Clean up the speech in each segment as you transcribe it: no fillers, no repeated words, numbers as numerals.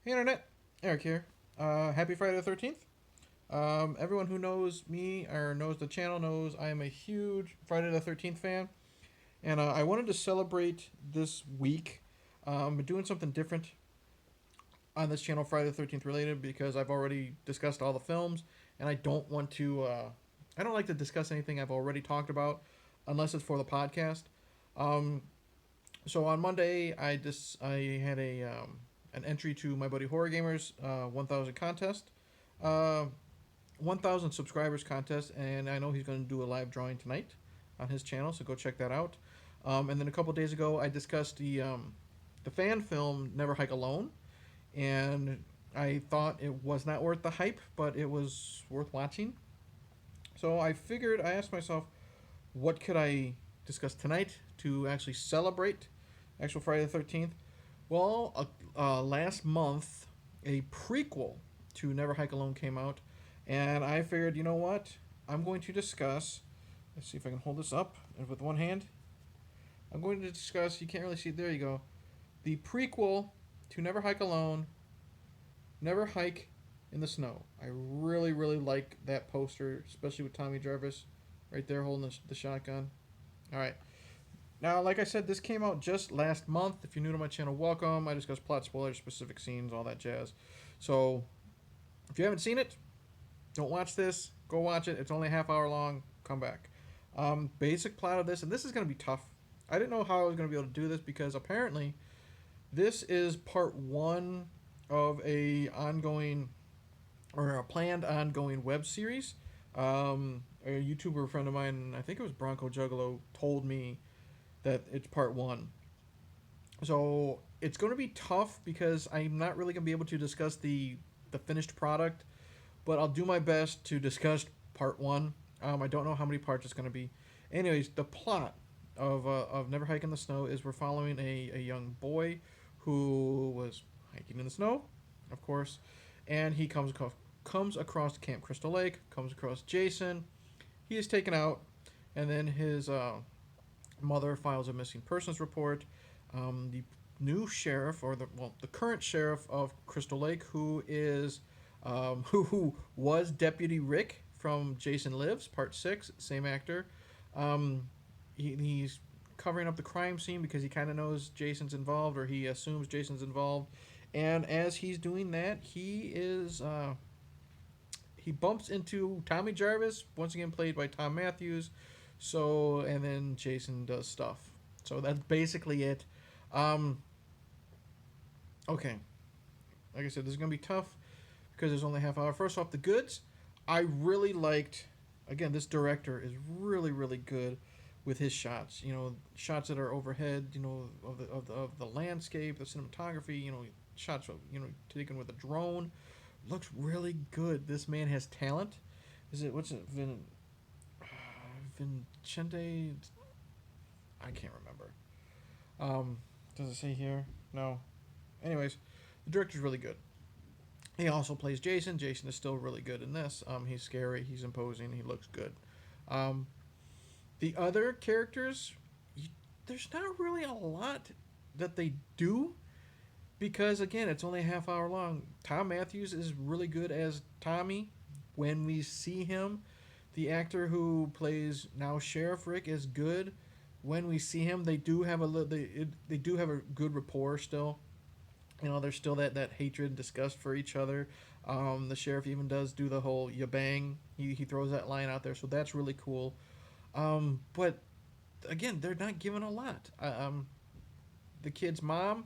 Hey Internet, Eric here. Happy Friday the 13th. Everyone who knows me or knows the channel knows I am a huge Friday the 13th fan. And I wanted to celebrate this week. Doing something different on this channel, Friday the 13th related, because I've already discussed all the films. And I don't want to, I don't like to discuss anything I've already talked about unless it's for the podcast. Um, so on Monday, I had an entry to my buddy Horror Gamers 1,000 contest, uh, 1,000 subscribers contest, and I know he's going to do a live drawing tonight on his channel. So go check that out. And then a couple days ago, I discussed the fan film Never Hike Alone, and I thought it was not worth the hype, but it was worth watching. So I asked myself, what could I discuss tonight to actually celebrate actual Friday the 13th? Well, last month, a prequel to Never Hike Alone came out, and I figured, you know what? I'm going to discuss. Let's see if I can hold this up with one hand. I'm going to discuss. You can't really see it. There you go. The prequel to Never Hike Alone, Never Hike in the Snow. I really, really like that poster, especially with Tommy Jarvis right there holding the shotgun. All right. Now, like I said, this came out just last month. If you're new to my channel, welcome. I discuss plot spoilers, specific scenes, all that jazz. So, if you haven't seen it, don't watch this. Go watch it. It's only a half hour long. Come back. Basic plot of this, and this is going to be tough. I didn't know how I was going to be able to do this because apparently this is part one of a ongoing or a planned ongoing web series. A YouTuber friend of mine, I think it was Bronco Juggalo, told me that it's part one. So it's going to be tough because I'm not really going to be able to discuss the finished product, but I'll do my best to discuss part one. I don't know how many parts it's going to be. Anyways, the plot of Never Hike in the Snow is we're following a young boy who was hiking in the snow, of course, and he comes across Camp Crystal Lake, comes across Jason. He is taken out, and then his mother files a missing persons report. The new sheriff, or the current sheriff of Crystal Lake, who is who was Deputy Rick from Jason Lives Part 6, same actor. Um, he's covering up the crime scene because he kind of knows Jason's involved, or he assumes Jason's involved. And as he's doing that, he bumps into Tommy Jarvis, once again played by Tom Matthews. So, and then Jason does stuff. So that's basically it. Um, okay, like I said, this is gonna be tough because there's only a half hour. First off, the goods. I really liked. Again, this director is really, really good with his shots. You know, shots that are overhead. You know, of the landscape, the cinematography. You know, shots taken with a drone. Looks really good. This man has talent. Is it what's it Vincente? I can't remember. Does it say here? No. Anyways, the director's really good. He also plays Jason. Jason is still really good in this. He's scary. He's imposing. He looks good. Um, the other characters, there's not really a lot that they do because again, it's only a half hour long. Tom Matthews is really good as Tommy. When we see him, the actor who plays now Sheriff Rick is good. When we see him, they do have a good rapport still. You know, there's still that hatred and disgust for each other. The sheriff even does do the whole "ya bang." He throws that line out there, so that's really cool. But again, they're not given a lot. The kid's mom,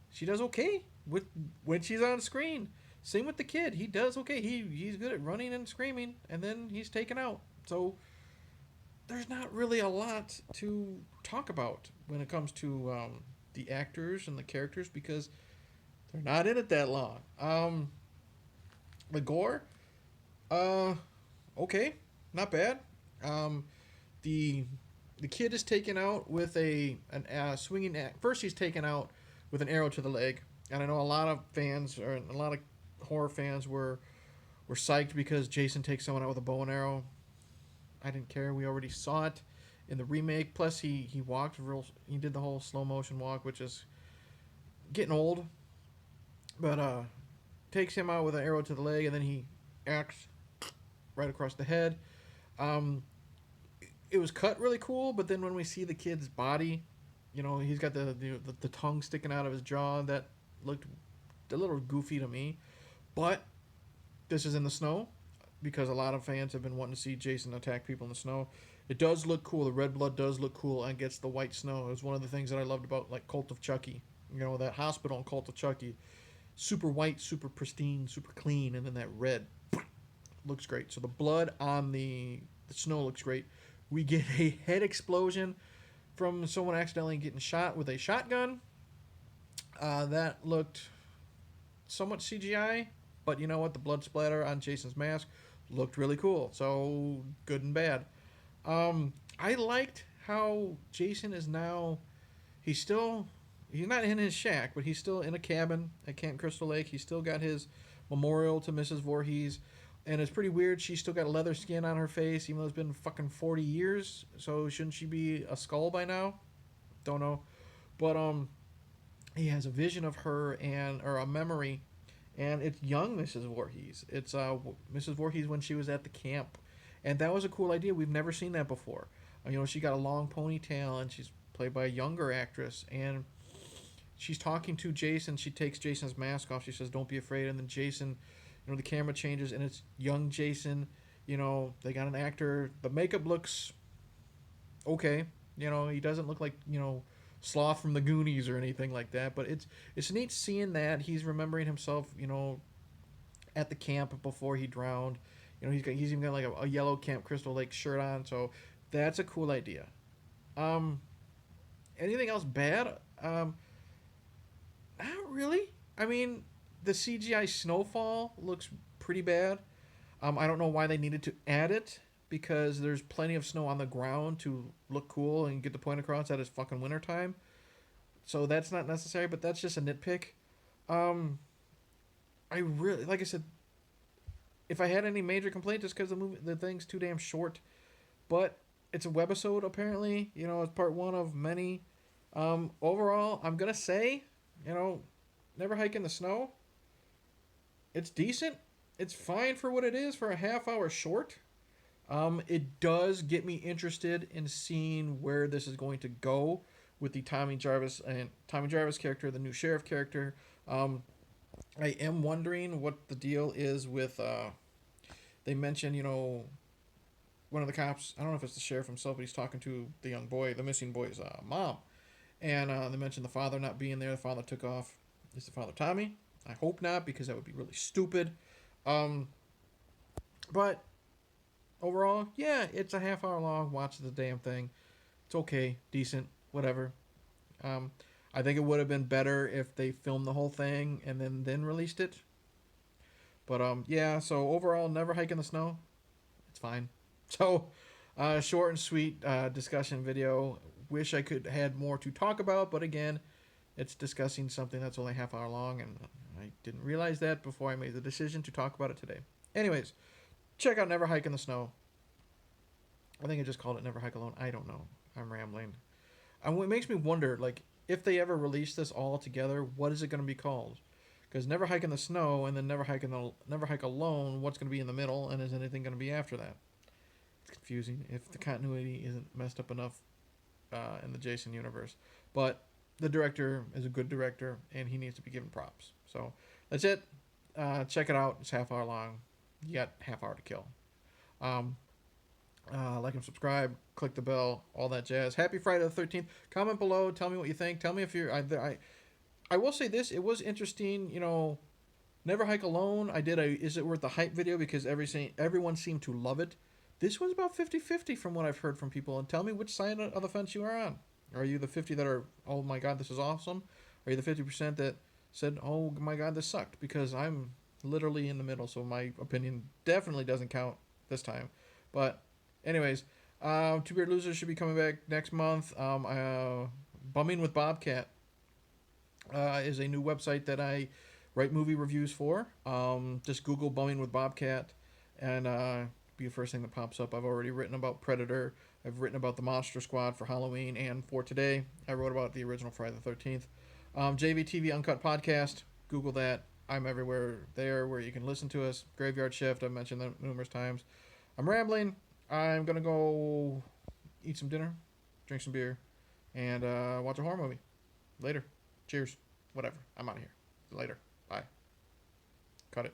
she does okay with when she's on screen. Same with the kid, he does okay. He's good at running and screaming, and then he's taken out. So there's not really a lot to talk about when it comes to the actors and the characters because they're not in it that long. The gore, uh, okay, not bad. Um, the the kid is taken out with an swinging. First, he's taken out with an arrow to the leg, and I know a lot of fans or a lot of horror fans were psyched because Jason takes someone out with a bow and arrow. I didn't care. We already saw it in the remake. Plus, he walked real. He did the whole slow motion walk, which is getting old. but takes him out with an arrow to the leg, and then he axe right across the head. Um, it was cut really cool, but then when we see the kid's body, he's got the tongue sticking out of his jaw. That looked a little goofy to me. But this is in the snow because a lot of fans have been wanting to see Jason attack people in the snow. It does look cool. The red blood does look cool and gets the white snow. It was one of the things that I loved about like Cult of Chucky. That hospital in Cult of Chucky, super white, super pristine, super clean, and then that red looks great. So the blood on the snow looks great. We get a head explosion from someone accidentally getting shot with a shotgun. That looked somewhat CGI, but you know what? The blood splatter on Jason's mask looked really cool. So good and bad. I liked how Jason is now. He's still. He's not in his shack, but he's still in a cabin at Camp Crystal Lake. He's still got his memorial to Mrs. Voorhees. And it's pretty weird. She's still got leather skin on her face, even though it's been fucking 40 years. So shouldn't she be a skull by now? Don't know. But he has a vision of her or a memory, and it's young Mrs. Voorhees. It's Mrs. Voorhees when she was at the camp, and that was a cool idea. We've never seen that before. She got a long ponytail, and she's played by a younger actress, and she's talking to Jason. She takes Jason's mask off. She says, "Don't be afraid," and then Jason, the camera changes, and it's young Jason. They got an actor. The makeup looks okay. He doesn't look like Sloth from the Goonies or anything like that. But it's neat seeing that he's remembering himself, at the camp before he drowned. He's even got like a yellow Camp Crystal Lake shirt on. So that's a cool idea. Um, Anything else bad? Not really. I mean, the CGI snowfall looks pretty bad. I don't know why they needed to add it because there's plenty of snow on the ground to look cool and get the point across that it's fucking wintertime. So that's not necessary, but that's just a nitpick. Um, I really, like I said, if I had any major complaint, just because the thing's too damn short. But it's a webisode apparently. It's part one of many. Overall, I'm gonna say, you know, Never Hike in the Snow. It's decent. It's fine for what it is for a half hour short. It does get me interested in seeing where this is going to go with the Tommy Jarvis character, the new sheriff character. Um, I am wondering what the deal is with. They mentioned, one of the cops. I don't know if it's the sheriff himself, but he's talking to the young boy, the missing boy's mom, and they mentioned the father not being there. The father took off. Is the father Tommy? I hope not, because that would be really stupid. Um, but overall, yeah, it's a half hour long. Watch the damn thing. It's okay, decent, whatever. Um, I think it would have been better if they filmed the whole thing and then released it. But yeah. So overall, Never Hike in the Snow. It's fine. So, short and sweet discussion video. Wish I could had more to talk about, but again, it's discussing something that's only half hour long, and I didn't realize that before I made the decision to talk about it today. Anyways, check out Never Hike in the Snow. I think I just called it Never Hike Alone. I don't know. I'm rambling. And it makes me wonder, like, if they ever release this all together, what is it going to be called? Because Never Hike in the Snow and then Never Hike Alone, what's going to be in the middle, and is anything going to be after that? It's confusing if the continuity isn't messed up enough in the Jason universe. But the director is a good director, and he needs to be given props. So that's it. Check it out. It's half hour long. You got half hour to kill. Um, like and subscribe. Click the bell. All that jazz. Happy Friday the 13th. Comment below. Tell me what you think. Tell me if you're. I will say this. It was interesting. Never Hike Alone. I did a Is It Worth the Hype video because everyone seemed to love it. This was about 50-50 from what I've heard from people. And tell me which side of the fence you are on. Are you the 50 that are, oh my god, this is awesome? Are you the 50% that said, oh my god, this sucked? Because I'm literally in the middle, so my opinion definitely doesn't count this time. But anyways, Two Beard Losers should be coming back next month. Bumming with Bobcat is a new website that I write movie reviews for. Just Google Bumming with Bobcat, and be the first thing that pops up. I've already written about Predator. I've written about the Monster Squad for Halloween, and for today, I wrote about the original Friday the 13th. JVTV Uncut Podcast. Google that. I'm everywhere there where you can listen to us. Graveyard Shift, I've mentioned that numerous times. I'm rambling. I'm going to go eat some dinner, drink some beer, and watch a horror movie. Later. Cheers. Whatever. I'm out of here. Later. Bye. Cut it.